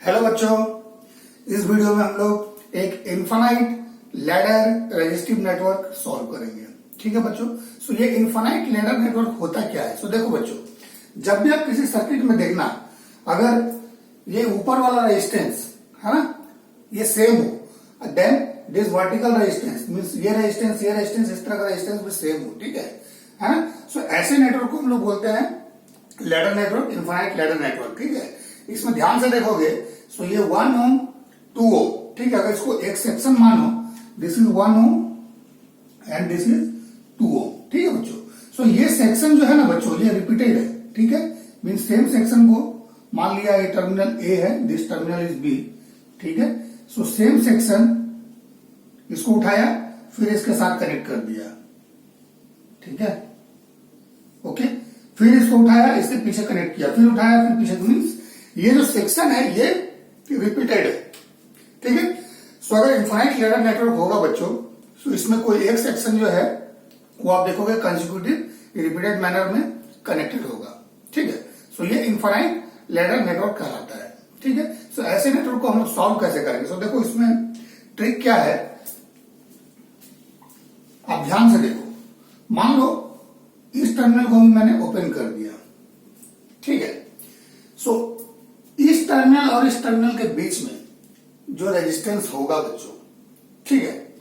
Hello बच्चों, इस video में हम लोग एक infinite ladder resistive network solve करेंगे। ठीक है बच्चों। सो ये इनफाइनाइट लैडर नेटवर्क होता क्या है? सो देखो बच्चों, जब भी आप किसी सर्किट में देखना, अगर ये ऊपर वाला रेजिस्टेंस है ना, ये सेम हो, then this vertical resistance means ये रेजिस्टेंस इस तरह का रेजिस्टेंस भी सेम हो। ठीक है ना। सो ऐसे नेटवर्क को हम लोग बोलते हैं ladder network, infinite ladder network. ठीक है। इसमें ध्यान से देखोगे, सो ये 1 ओम 2 ओम। ठीक है। अगर इसको एक सेक्शन मानो, this is 1 ohm and this is 2 ohm. ठीक है बच्चों। सो ये सेक्शन जो है ना बच्चों, ये रिपीटेड है। ठीक है। मीन सेम सेक्शन को मान लिया ये टर्मिनल ए है, दिस टर्मिनल इज बी। ठीक है। सो सेम सेक्शन इसको उठाया, फिर इसके साथ कनेक्ट कर दिया। ठीक है। ओके। फिर इसको उठाया, इसके पीछे कनेक्ट किया, फिर उठाया, फिर पीछे। मीन्स ये जो सेक्शन है ये रिपीटेड है। ठीक है। सो अगर इनफाइनाइट लैडर नेटवर्क होगा बच्चों, तो इसमें कोई एक सेक्शन जो है वो आप देखोगे कंसेक्यूटिव रिपीटेड मैनर में कनेक्टेड होगा। ठीक है। सो ये इनफाइनाइट लैडर नेटवर्क कहलाता है। ठीक है। सो ऐसे नेटवर्क को हम लोग सॉल्व कैसे करेंगे? सो देखो इसमें ट्रिक क्या है, आप ध्यान से देखो। मान लो इस टर्मिनल को भी मैंने ओपन कर दिया। ठीक है। सो इस टर्मिनल और इस टर्मिनल के बीच में जो रेजिस्टेंस होगा बच्चों, ठीक है,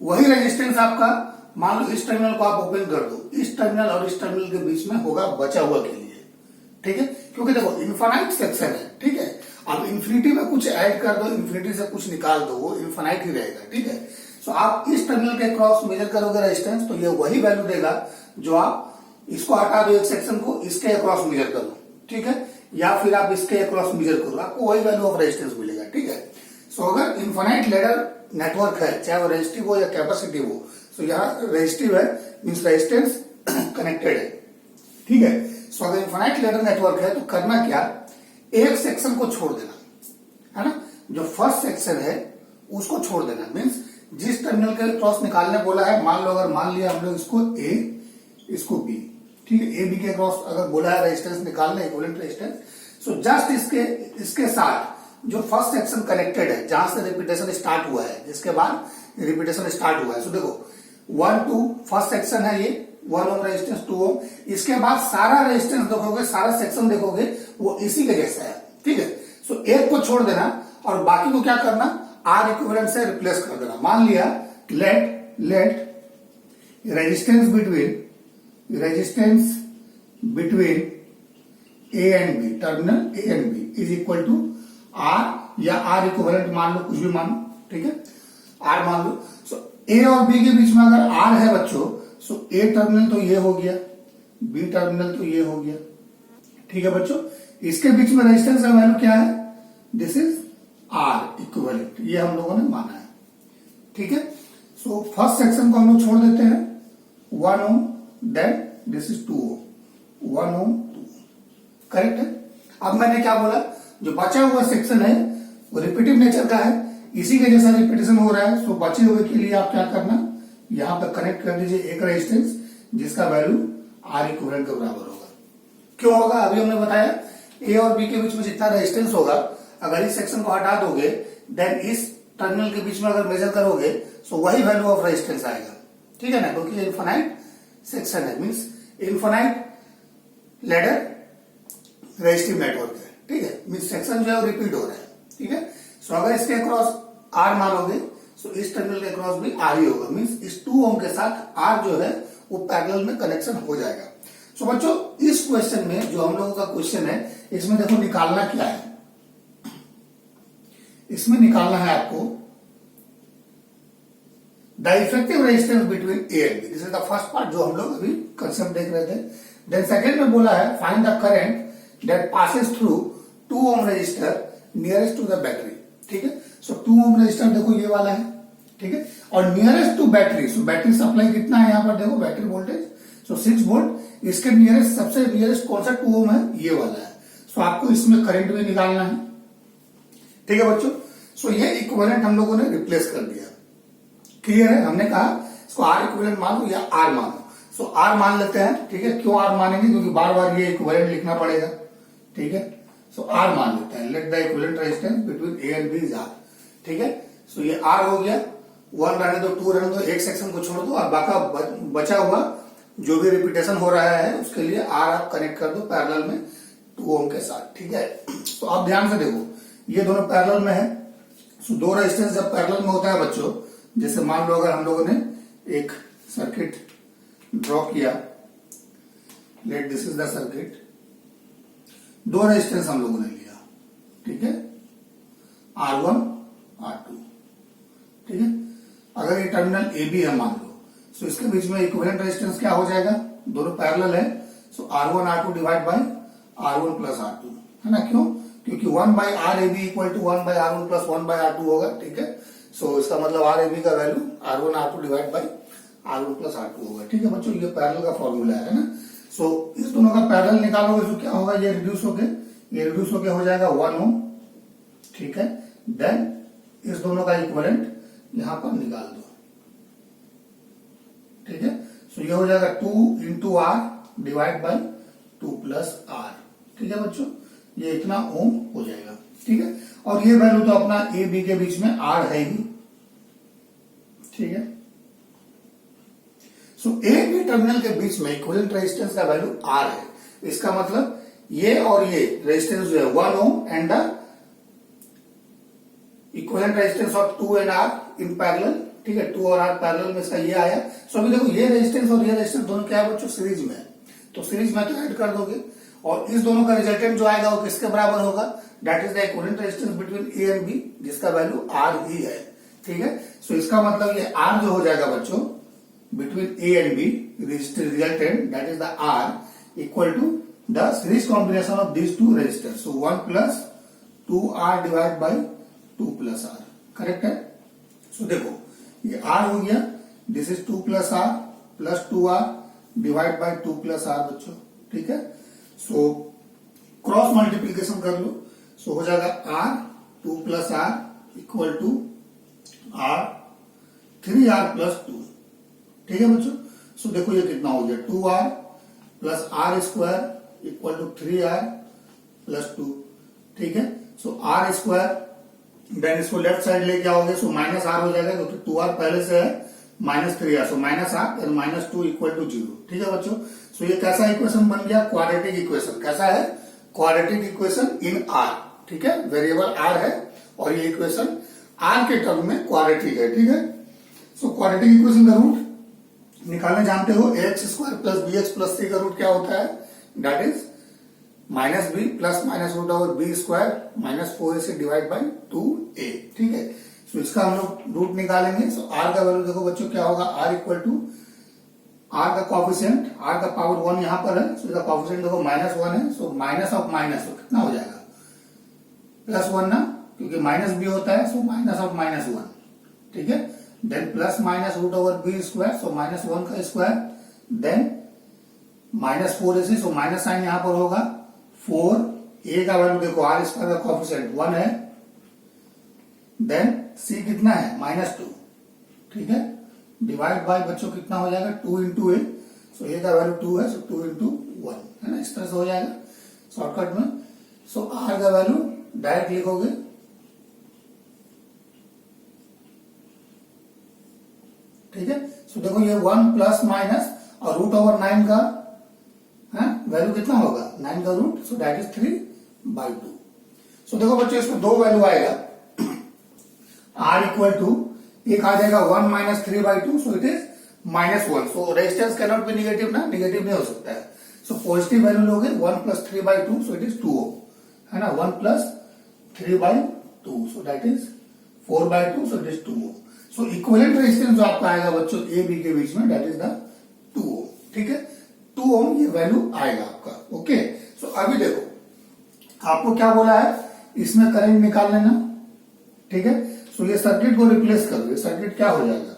वही रेजिस्टेंस आपका, मान लो इस टर्मिनल को आप ओपन कर दो, इस टर्मिनल और इस टर्मिनल के बीच में होगा बचा हुआ के लिए। ठीक है। क्योंकि देखो इनफाइनाइट सेक्शन है। ठीक है। अब इन्फिनिटी में कुछ ऐड कर दो, इन्फिनिटी से कुछ निकाल दो, वो इनफाइनाइट ही रहेगा। ठीक है। सो आप इस टर्मिनल के क्रॉस मेजर करोगे रेजिस्टेंस, तो ये वही वैल्यू देगा जो आप इसको हटा दो एक सेक्शन को, इसके अक्रॉस मेजर करो। ठीक है। या फिर आप इसके अक्रॉस मेजर करो, आपको वही वैल्यू ऑफ रेजिस्टेंस मिलेगा। ठीक है। सो अगर इनफाइनाइट लैडर नेटवर्क है, चाहे वो रेजिस्टिव हो या कैपेसिटिव हो, सो यहाँ रेजिस्टिव है मीन्स रेजिस्टेंस कनेक्टेड है। ठीक है। सो अगर इनफाइनाइट लैडर नेटवर्क है तो करना क्या, एक सेक्शन को छोड़ देना है ना, जो फर्स्ट सेक्शन है उसको छोड़ देना। मीन्स जिस टर्मिनल के क्रॉस निकालने बोला है, मान लो अगर मान लिया हम लोग इसको ए, इसको बी। ठीक है। ए बी के क्रॉस अगर बोला है रेजिस्टेंस निकालना, इक्विवेलेंट रेजिस्टेंस, सो जस्ट इसके साथ जो फर्स्ट सेक्शन कनेक्टेड है, जहां से रिपीटेशन स्टार्ट हुआ है, जिसके बाद रिपीटेशन स्टार्ट हुआ है, सो देखो 1 2 फर्स्ट सेक्शन है ये 1 ओम रेजिस्टेंस, 2 ओम। इसके बाद सारा रेजिस्टेंस देखोगे, सारा सेक्शन देखोगे, वो इसी के जैसा है। ठीक है। सो एक को छोड़ देना और बाकी को क्या करना, आर इक्विवेलेंट से रिप्लेस कर देना। मान लिया let resistance between A and B, terminal A and B is equal to R, या आर इक्विवेलेंट मान लो, कुछ भी मान लो। ठीक है। आर मान लो। सो ए और बी के बीच में अगर आर है बच्चों, सो ए टर्मिनल तो ये हो गया, बी टर्मिनल तो ये हो गया। ठीक है बच्चों। इसके बीच में रेजिस्टेंस का वैल्यू क्या है, दिस इज आर इक्विवेलेंट, ये हम लोगों ने माना है। ठीक है। सो फर्स्ट सेक्शन को हम लोग छोड़ देते हैं 1 ohm, then this is 2 ohm, 1 ohm 2 ohm. Correct है। अब मैंने क्या बोला, जो बचा हुआ सेक्शन है वो रिपीटिव नेचर का है, इसी के जैसा रिपीटेशन हो रहा है। सो बचे हुए के लिए आप क्या करना, यहां पर कनेक्ट कर दीजिए एक रेजिस्टेंस जिसका वैल्यू आर इक्विवेलेंट के बराबर होगा। क्यों होगा, अभी हमने बताया, ए और बी के बीच में जितना रेजिस्टेंस होगा, अगर इस सेक्शन को हटा दोगे, देन इस टर्मिनल के बीच में अगर मेजर करोगे, सो वही वैल्यू ऑफ रेजिस्टेंस आएगा। ठीक है ना, क्योंकि इनफाइनाइट सेक्शन है, means infinite ladder resistive network है। ठीक है। मीन्स सेक्शन जो है वो रिपीट हो रहा है। ठीक है। सो अगर इसके अक्रॉस आर मानोगे, सो इस टर्मिनल के अक्रॉस भी आर ही होगा। मीन्स इस 2 ओम के साथ आर जो है वो पैरेलल में कनेक्शन हो जाएगा। सो बच्चों, इस क्वेश्चन में जो हम लोगों का क्वेश्चन है, इसमें देखो निकालना क्या है, इसमें निकालना है आपको the effective resistance between A and B. This is the first part जो हम लोग अभी कंसेप्ट देख रहे थे। देन सेकेंड में बोला है find the current that passes through 2 ohm resistor nearest to the battery. ठीक है। सो 2 ओम रजिस्टर देखो ये वाला है। ठीक है। और nearest to battery, so battery supply कितना है यहाँ पर देखो, बैटरी वोल्टेज, सो 6 वोल्ट। इसके नियरेस्ट, सबसे नियरेस्ट कौन सा 2 ओम है, ये वाला है। सो आपको इसमें करंट भी निकालना है। ठीक है बच्चों। सो ये इक्विवेलेंट हम लोगों ने रिप्लेस कर दिया। क्लियर है। हमने कहा इसको आर इक्विवेलेंट मान लो या आर मान लो। सो आर मान लेते हैं। ठीक है। क्यों आर मानेंगे, क्योंकि बार बार ये इक्विवेलेंट लिखना पड़ेगा। ठीक है। सो आर मान लेते हैं, let the equivalent resistance between A and B is R. ठीक है, सो ये आर हो गया, 1 रहने दो, 2 रहने दो, एक सेक्शन को छोड़ दो और बाकी बचा हुआ जो भी रिपीटेशन हो रहा है उसके लिए आर आप कनेक्ट कर दो पैरेलल में 2 ओम के साथ। ठीक है, तो आप ध्यान से देखो ये दोनों पैरेलल में है। सो दो रेजिस्टेंस जब पैरेलल में होता है बच्चों, जैसे मान लो अगर हम लोगों ने एक सर्किट ड्रॉ किया, let this is the circuit, दो रेजिस्टेंस हम लोगों ने लिया। ठीक है, R1 R2। ठीक है, अगर ये टर्मिनल ए बी है मान लो, सो इसके बीच में इक्विवेलेंट रेजिस्टेंस क्या हो जाएगा, दोनों पैरेलल है, सो R1 R2 divide by R1 plus R2, है ना। क्यों? क्योंकि 1 by R A B equal to 1 by R1 plus 1 by R2 होगा। ठीक है, सो इसका मतलब आर ए बी का value R1 R2 divide by R1 plus R2 होगा। ठीक है बच्चों, ये पैरेलल का फॉर्मूला है ना। सो इस दोनों का पैरेलल निकालोगे तो क्या होगा, ये रिड्यूस होके हो जाएगा 1 ओम। ठीक है, देन इस दोनों का इक्विवेलेंट यहां पर निकाल दो। ठीक है, सो ये हो जाएगा 2 into R divide by 2 plus R. ठीक है बच्चों, ये इतना ओम हो जाएगा। ठीक है, और ये वैल्यू तो अपना ए बी के बीच में आर है ही। ठीक है, सो ए बी टर्मिनल के बीच में इक्विवेलेंट रेजिस्टेंस का वैल्यू आर है। इसका मतलब ये और ये रेजिस्टेंस जो है 1 ohm and the equivalent resistance of 2 and R in parallel. ठीक है, 2 और आर पैरेलल में इसका ये आया। सो अभी देखो ये रेजिस्टेंस और ये रेजिस्टेंस दोनों क्या है बच्चों, सीरीज में है, तो सीरीज में तो ऐड कर दोगे और इस दोनों का रिजल्टेंट जो आएगा वो किसके बराबर होगा, that is the equivalent resistance between A and B, जिसका वैल्यू आर ही है। ठीक है, सो इसका मतलब ये आर जो हो जाएगा बच्चों between A and B, resultant that is the R equal to the series combination of these two resistance. So 1 plus 2R divide by 2 plus R. Correct है। सो देखो ये आर हो गया, this is 2 plus R plus 2R divide by 2 plus R बच्चों। ठीक है, so cross multiplication कर लो, so हो जाएगा R 2 plus R equal to R 3R plus 2। ठीक है बच्चों, सो देखो ये कितना हो गया 2R plus R square equal to 3R plus 2। ठीक है, सो आर स्क्वायर, देन इसको लेफ्ट साइड लेके आओगे सो माइनस आर हो जाएगा, क्योंकि 2R पहले से है, minus 3R, so minus R and minus 2 equal to 0। ठीक है बच्चों, सो ये कैसा इक्वेशन बन गया, क्वाड्रेटिक इक्वेशन। कैसा है, क्वाड्रेटिक इक्वेशन इन आर। ठीक है, वेरिएबल आर है और ये इक्वेशन आर के टर्म में क्वाड्रेटिक है। ठीक है, सो क्वाड्रेटिक इक्वेशन का रूट निकालने जानते हो, ax square plus B X plus C का रूट क्या होता है, that is minus B plus minus root over B square minus 4ac divide by 2a। ठीक है, सो इसका हम लोग रूट निकालेंगे। सो आर का वैल्यू देखो बच्चों क्या होगा, आर इक्वल टू आर का कॉफिशिएंट, आर का पावर 1 यहां पर है, सो इसका कॉफिशिएंट देखो -1 है, सो माइनस ऑफ माइनस, तो कितना हो जाएगा +1 ना, क्योंकि माइनस बी होता है, सो माइनस ऑफ -1। ठीक है, then plus minus root over B square, so -1 का square, then -4ac, so minus sign यहां पर होगा 4, ए का वैल्यू देखो आर स्क्वायर का कॉफिशिएंट 1 है, देन सी कितना है -2। ठीक है, डिवाइड बाय बच्चों कितना हो जाएगा 2 इंटू ए, सो ए का वैल्यू 2 है, सो 2 इंटू 1 है ना, इस तरह से हो जाएगा शॉर्टकट में। सो आर का वैल्यू डायरेक्ट लिखोगे, ठीक है। सो देखो ये 1 प्लस माइनस और रूट ओवर 9 का वैल्यू कितना होगा, 9 का रूट, सो दैट इज 3/2। सो देखो बच्चों इसमें दो वैल्यू आएगा, आर इक्वल टू एक आ जाएगा 1 minus 3/2, so it is -1। So resistance can not be negative ना, निगेटिव नहीं हो सकता है। सो पॉजिटिव वैल्यू लोगे 1 प्लस 3/2, सो इट इज 2 है ना, 1 plus 3/2, so that is 4/2, so it is 2। So equivalent resistance जो आपका आएगा बच्चों ए बी के बीच में, दैट इज द 2 ओम। ठीक है, 2 ओम ये वैल्यू आएगा आपका। ओके, सो अभी देखो आपको क्या बोला है, इसमें करंट निकाल लेना। ठीक है, सो ये सर्किट को रिप्लेस कर दो, ये सर्किट क्या हो जाएगा,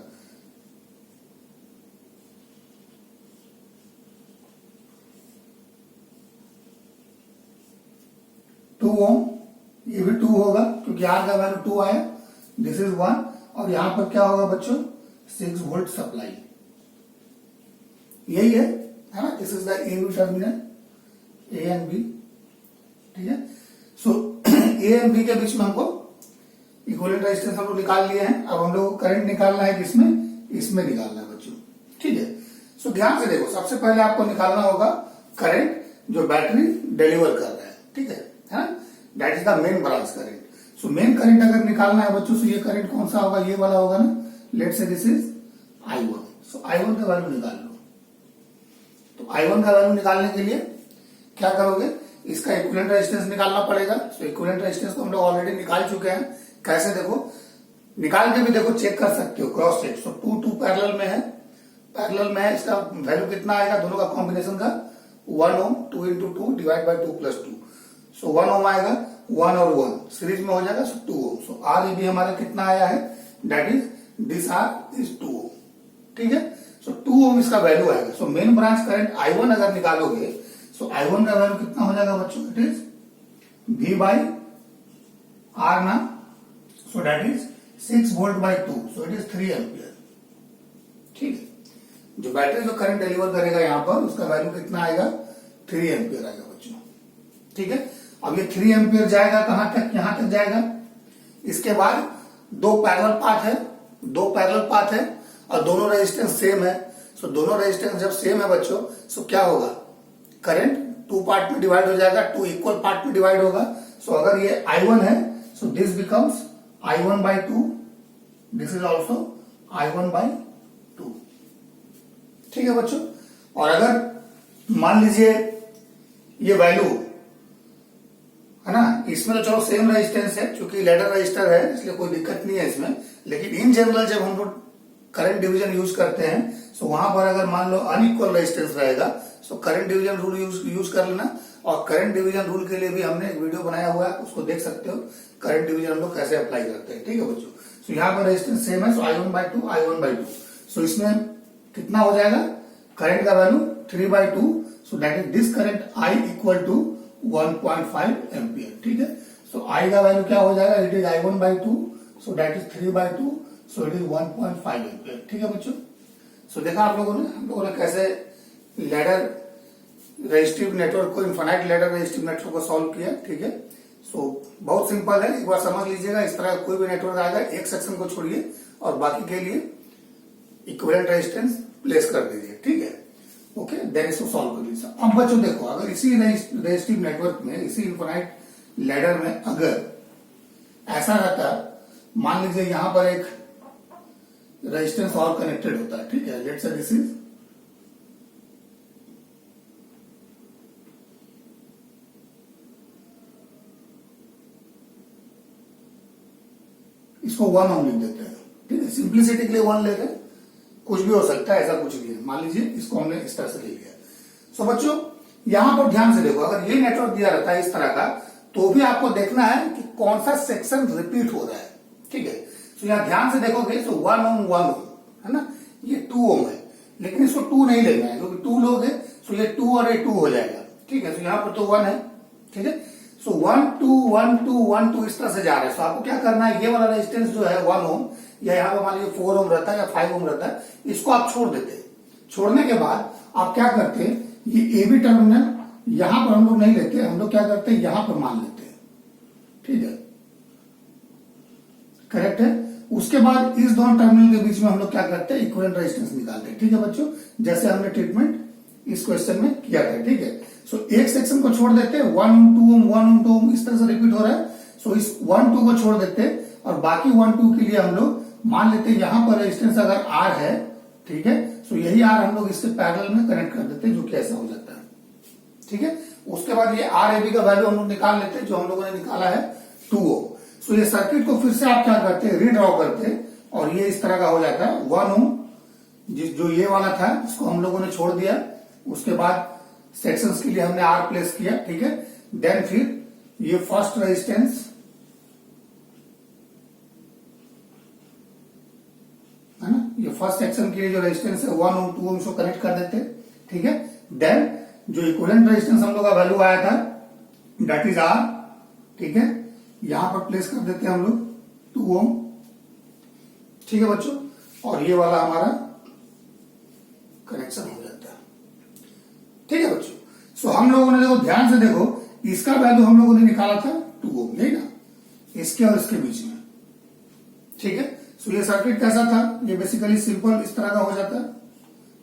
टू ओम, ये भी 2 होगा क्योंकि आर का वैल्यू 2 आया, दिस इज 1, और यहां पर क्या होगा बच्चों 6 वोल्ट सप्लाई, यही है ना, this is the A B terminal, A and B. ठीक है, सो ए एंड बी के बीच में हमको इक्विवेलेंट रेजिस्टेंस हम लोग निकाल लिए हैं। अब हम लोग करंट निकालना है किसमें, इसमें निकालना है बच्चों, ठीक है। सो ध्यान से देखो, सबसे पहले आपको निकालना होगा करंट जो बैटरी डिलीवर कर रहा है, ठीक है, that is the main branch current. So main current अगर निकालना है बच्चों, सो ये करंट कौन सा होगा, ये वाला होगा ना, let's say this is I1। So I1 का वैल्यू निकाल लो। तो I1 का वैल्यू निकालने के लिए क्या करोगे, इसका इक्विवेलेंट रेजिस्टेंस निकालना पड़ेगा। सो इक्विवेलेंट रेजिस्टेंस को हम लोग ऑलरेडी निकाल चुके हैं। कैसे, देखो निकाल के भी देखो चेक कर सकते हो, क्रॉस चेक। सो 2 पैरेलल में है, पैरेलल में है, इसका वैल्यू कितना आएगा, दोनों का कॉम्बिनेशन का 1 ओम, 2 into 2 डिवाइड बाई 2 + 2। सो 1 ओम आएगा, 1 और 1 सीरीज में हो जाएगा, सो 2 ओम। सो आर भी हमारा कितना आया है, that is this R is 2 ohm, ठीक है। सो 2 ओम इसका वैल्यू आएगा। So main branch current I1 अगर निकालोगे, सो I1 का वैल्यू कितना हो जाएगा बच्चों, it is V by R ना, so that is 6 volt by 2, so it is 3 ampere, ठीक है। जो बैटरी जो करंट डिलीवर करेगा यहां पर, उसका वैल्यू कितना आएगा, 3 एम्पियर आएगा बच्चों, ठीक है। अब ये 3 एम्पियर जाएगा कहां तक, यहां तक जाएगा। इसके बाद 2 पैरेलल पाथ है, 2 पैरेलल पाथ है और दोनों रेजिस्टेंस सेम है। सो दोनों रेजिस्टेंस जब सेम है बच्चों, सो क्या होगा, करंट 2 पार्ट में डिवाइड हो जाएगा, 2 इक्वल पार्ट में डिवाइड होगा। सो अगर ये I1 है, so this becomes I1 by 2, this is also I1 by 2, ठीक है बच्चों। और अगर मान लीजिए ये वैल्यू है ना, इसमें तो चलो सेम रेजिस्टेंस है, क्योंकि लैडर रजिस्टर है इसलिए कोई दिक्कत नहीं है इसमें। लेकिन इन जनरल जब हम लोग करंट डिवीजन यूज करते हैं, सो वहां पर अगर मान लो अनइक्वल रेजिस्टेंस रहेगा, so current division rule use कर लेना। और करंट डिवीजन रूल के लिए भी हमने एक वीडियो बनाया हुआ है, उसको देख सकते हो, करंट डिवीजन हम लोग कैसे अप्लाई करते हैं, ठीक है बच्चों। सो यहाँ पर रेजिस्टेंस सेम है, सो I1 by 2, I1 by 2। सो इसमें कितना हो जाएगा, करंट का value 3/2, so that is this current I equal to 1.5 ampere, ठीक है। सो I का वैल्यू क्या हो जाएगा, it is I1 by 2, so that is 3/2, so it is 1.5 ampere, ठीक है बच्चों। सो देखा आप लोगों ने, हम लोगों ने कैसे लैडर रेजिस्टिव नेटवर्क को, इनफाइनाइट लैडर रेजिस्टिव नेटवर्क को सॉल्व किया, ठीक है। सो बहुत सिंपल है, एक बार समझ लीजिएगा। इस तरह कोई भी नेटवर्क आएगा, एक सेक्शन को छोड़िए और बाकी के लिए इक्विवेलेंट रेजिस्टेंस प्लेस कर दीजिए, ठीक है, ओके। देन इसको सॉल्व कर लीजिए। अब बच्चों देखो, अगर इसी रेजिस्टिव नेटवर्क में, इसी इनफाइनाइट लैडर में अगर ऐसा रहता, मान लीजिए यहां पर एक रेजिस्टेंस और कनेक्टेड होता है, ठीक है, लेट्स से दिस इज इसको 1 ओम लिख देते हैं, ठीक है, सिंप्लिसिटी के लिए 1 लेते हैं, कुछ भी हो सकता है, ऐसा कुछ नहीं है। मान लीजिए इसको हमने इस तरह से ले लिया। सो बच्चों यहां पर ध्यान से देखो, अगर ये नेटवर्क दिया रहता है इस तरह का, तो भी आपको देखना है कि कौन सा सेक्शन रिपीट हो रहा है, ठीक है। सो यहां ध्यान से देखोगे, सो 1 ओम 1 ओम है ना, ये 2 ओम है, लेकिन इसको 2 नहीं लेना है, क्योंकि 2 लोगे सो ये 2 और ये 2 हो जाएगा, ठीक है। सो यहां पर तो 1 है, ठीक है। सो 1 2 1 2 1 2 इस तरह से जा रहा है। सो आपको क्या करना है, ये वाला रेजिस्टेंस जो है 1 ओम, या यहाँ पे मान लीजिए 4 ओम रहता है या 5 ओम रहता है, इसको आप छोड़ देते हैं। छोड़ने के बाद आप क्या करते हैं, ये AB टर्मिनल यहां पर हम लोग नहीं लेते, हम लोग क्या करते हैं, यहां पर मान लेते हैं, ठीक है, करेक्ट है। उसके बाद इस दोनों टर्मिनल के बीच में हम लोग क्या करते हैं, इक्विवेलेंट रेजिस्टेंस निकालते हैं, ठीक है बच्चों, जैसे हमने ट्रीटमेंट इस क्वेश्चन में किया था, ठीक है। सो एक सेक्शन को छोड़ देते हैं, 1 ओम 2 ओम 1 ओम 2 ओम इस तरह से रिपीट हो रहा है। सो इस 1 2 को छोड़ देते हैं और बाकी 1 2 के लिए हम लोग मान लेते हैं यहां पर रेजिस्टेंस अगर R है, ठीक है। सो यही R हम लोग इसके पैरेलल में कनेक्ट कर देते हैं, जो कि ऐसा हो जाता है, ठीक है। उसके बाद ये RAB का वैल्यू हम लोग निकाल लेते हैं, जो हम लोगों ने निकाला है 2 ओम। सो ये सर्किट को फिर से आप क्या करते हैं, रीड्रॉ करते हैं और ये इस तरह का हो जाता है 1 ओम, जो ये वाला था इसको हम लोगों ने छोड़ दिया। उसके बाद सेक्शंस के लिए हमने R प्लेस किया, ठीक है। देन फिर ये फर्स्ट रेजिस्टेंस है ना, ये फर्स्ट सेक्शन के लिए जो रेजिस्टेंस है 1 ओम 2 ओम को कनेक्ट कर देते हैं, ठीक है। देन जो इक्विवेलेंट रेजिस्टेंस हम लोग का वैल्यू आया था, दैट इज R, ठीक है, यहां पर प्लेस कर देते हैं हम लोग 2 ओम, ठीक है बच्चों। और ये वाला हमारा कनेक्शन हो जाता है, ठीक है बच्चों। सो हम लोगों ने देखो, ध्यान से देखो, इसका वैल्यू हम लोगों ने निकाला था 2 ओम, यही ना, इसके और इसके बीच में, ठीक है। सो ये सर्किट कैसा था, ये बेसिकली सिंपल इस तरह का हो जाता है,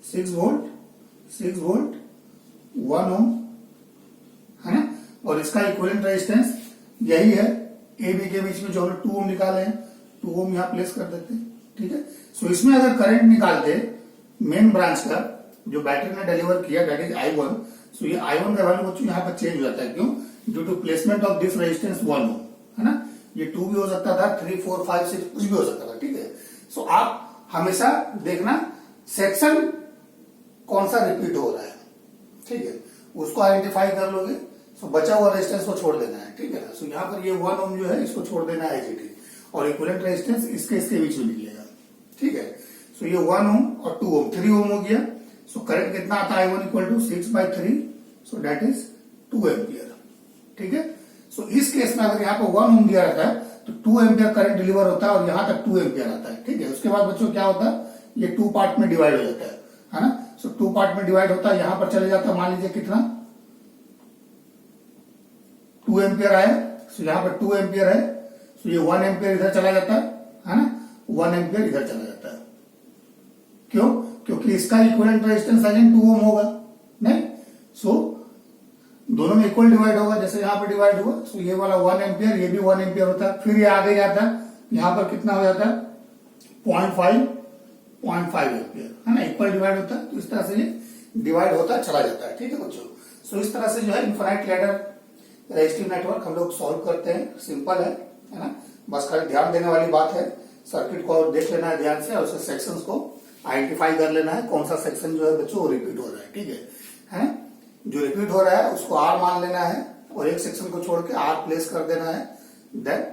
6 वोल्ट 1 ओम, है ना, और इसका इक्विवेलेंट रेजिस्टेंस यही है, ए बी के बीच में जो हमने 2 ओम निकाले हैं, 2 ओम यहां प्लेस कर देते हैं, ठीक है। सो इसमें अगर करंट निकालते मेन ब्रांच का जो बैटरी ने डिलीवर किया, दैट इज I1, सो ये I1 का वैल्यू बच्चों यहाँ पर चेंज हो जाता है, क्यों, due to placement of this resistance 1 ohm, है ना, ये 2 भी हो सकता था, 3, 4, 5, 6 कुछ भी हो सकता था, ठीक है। सो आप हमेशा देखना सेक्शन कौन सा रिपीट हो रहा है, ठीक है, उसको आइडेंटिफाई कर लोगे, सो बचा हुआ रेजिस्टेंस को छोड़ देना है, ठीक है ना। सो यहाँ पर ये 1 ओम जो है इसको छोड़ देना है एजीटी, और इक्विवेलेंट रेजिस्टेंस इसके बीच में निकलेगा, ठीक है। सो ये 1 ओम और 2 ओम 3 ओम हो गया। सो करंट कितना आता है, I1 equal to 6/3, so that is 2 ampere, ठीक है। सो इस केस में अगर यहाँ पर 1 ओम दिया रहता है तो 2 एम्पियर करंट डिलीवर होता है और यहां तक 2 एम्पियर आता है, ठीक है। उसके बाद बच्चों क्या होता है, ये 2 पार्ट में डिवाइड हो जाता है ना। सो 2 पार्ट में डिवाइड होता है, यहां पर चले जाता है, मान लीजिए कितना 2 एम्पियर आया, सो यहां पर 2 एम्पियर है, सो ये 1 एम्पियर इधर चला जाता है ना, 1 एम्पियर इधर चला जाता है, क्यों, क्योंकि इसका इक्विवेलेंट रेजिस्टेंस अगेन 2 ओम होगा, नहीं, सो दोनों में इक्वल डिवाइड होगा, जैसे यहां पर डिवाइड हुआ, सो ये वाला 1 एम्पियर, ये भी 1 एम्पियर होता है, फिर ये आगे जाता है, यहां पर कितना हो जाता है 0.5 एम्पियर, है ना, इक्वल डिवाइड होता है, तो इस तरह से ये डिवाइड होता चला जाता है, ठीक है बच्चों। सो इस तरह से जो है इनफाइनाइट लैडर रेजिस्टिव नेटवर्क हम लोग सॉल्व करते हैं, सिंपल है ना, बस खाली ध्यान देने वाली बात है, सर्किट को देख लेना है ध्यान से और उसके सेक्शंस को आइडेंटिफाई कर लेना है, कौन सा सेक्शन जो है बच्चों वो रिपीट हो रहा है, ठीक है। जो रिपीट हो रहा है उसको R मान लेना है और एक सेक्शन को छोड़ के R प्लेस कर देना है, देन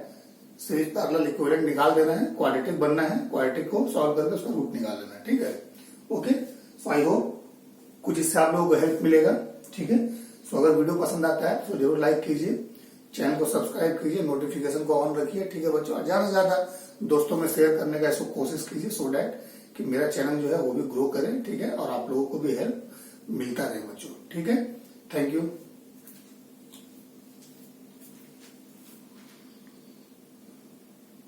सीरीज पैरेलल इक्विवेलेंट निकाल देना है, क्वाड्रेटिक बनना है, क्वाड्रेटिक को सॉल्व करके उसका रूट निकाल लेना है, ठीक है। ओके, सो आई होप कुछ इससे आप लोगों को हेल्प मिलेगा, ठीक है। सो अगर वीडियो पसंद आता है तो जरूर लाइक कीजिए, चैनल को सब्सक्राइब कीजिए, नोटिफिकेशन को ऑन रखिए, ठीक है बच्चों। ज्यादा से ज्यादा दोस्तों में शेयर करने का इसको कोशिश कीजिए, सो दैट कि मेरा चैनल जो है वो भी ग्रो करे, ठीक है, और आप लोगों को भी हेल्प मिलता रहे बच्चों, ठीक है। Thank you.